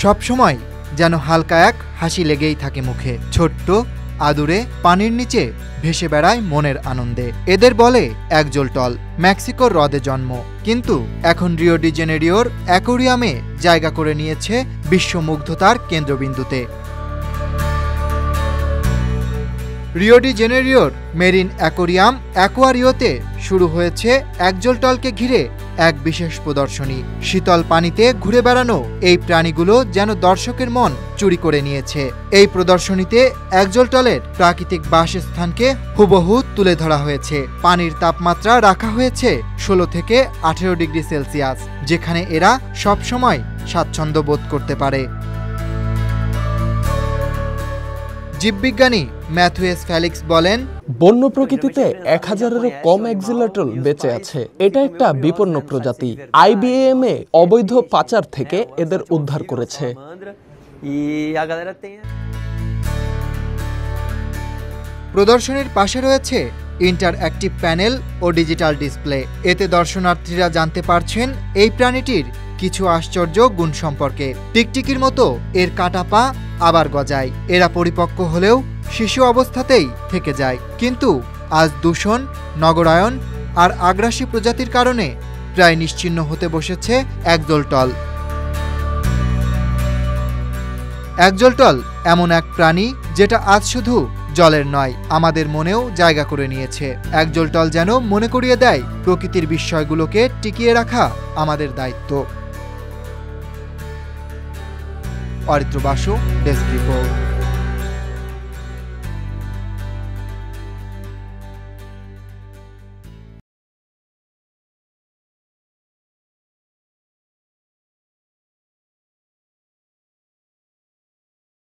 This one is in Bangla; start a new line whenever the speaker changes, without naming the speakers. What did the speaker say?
সবসময় যেন হালকা এক হাসি লেগেই থাকে মুখে। ছোট্ট আদুরে পানির নিচে ভেসে বেড়ায় মনের আনন্দে। এদের বলে অ্যাকজলটল। মেক্সিকোর হ্রদে জন্ম, কিন্তু এখন রিও ডি জেনেরিওর অ্যাকোয়ারিয়ামে জায়গা করে নিয়েছে বিশ্বমুগ্ধতার কেন্দ্রবিন্দুতে। রিও ডি জেনেরিওর মেরিন অ্যাকোয়ারিওতে শুরু হয়েছে অ্যাকজলটলকে ঘিরে এক বিশেষ প্রদর্শনী। শীতল পানিতে ঘুরে বেড়ানো এই প্রাণীগুলো যেন দর্শকের মন চুরি করে নিয়েছে। এই প্রদর্শনীতে অ্যাকজলটলের প্রাকৃতিক বাসস্থানকে হুবহু তুলে ধরা হয়েছে। পানির তাপমাত্রা রাখা হয়েছে 16 থেকে 18 ডিগ্রি সেলসিয়াস, যেখানে এরা সবসময় স্বাচ্ছন্দ্য বোধ করতে পারে। জীববিজ্ঞানী ম্যাথুয়েস ফেলিক্স বলেন,
বন্য প্রকৃতিতে 1000-এরও কম অ্যাকজলটল বেঁচে আছে। এটা একটা বিপন্ন প্রজাতি। IBAM অবৈধ পাচার থেকে এদের উদ্ধার করেছে।
প্রদর্শনীর পাশে রয়েছে ইন্টারঅ্যাক্টিভ প্যানেল ও ডিজিটাল ডিসপ্লে। এতে দর্শনার্থীরা জানতে পারছেন এই প্রাণীটির কিছু আশ্চর্য গুণ সম্পর্কে। টিকটিকির মতো এর কাটা পা আবার গজায়। এরা পরিপক্ক হলেও শিশু অবস্থাতেই থেকে যায়। কিন্তু আজ দূষণ, নগরায়ন আর আগ্রাসী প্রজাতির কারণে প্রায় নিশ্চিহ্ন হতে বসেছে অ্যাকজলটল। অ্যাকজলটল এমন এক প্রাণী যেটা আজ শুধু জলের নয়, আমাদের মনেও জায়গা করে নিয়েছে। অ্যাকজলটল যেন মনে করিয়ে দেয় প্রকৃতির বিস্ময়গুলোকে টিকিয়ে রাখা আমাদের দায়িত্ব। Aritra Basu, desk report.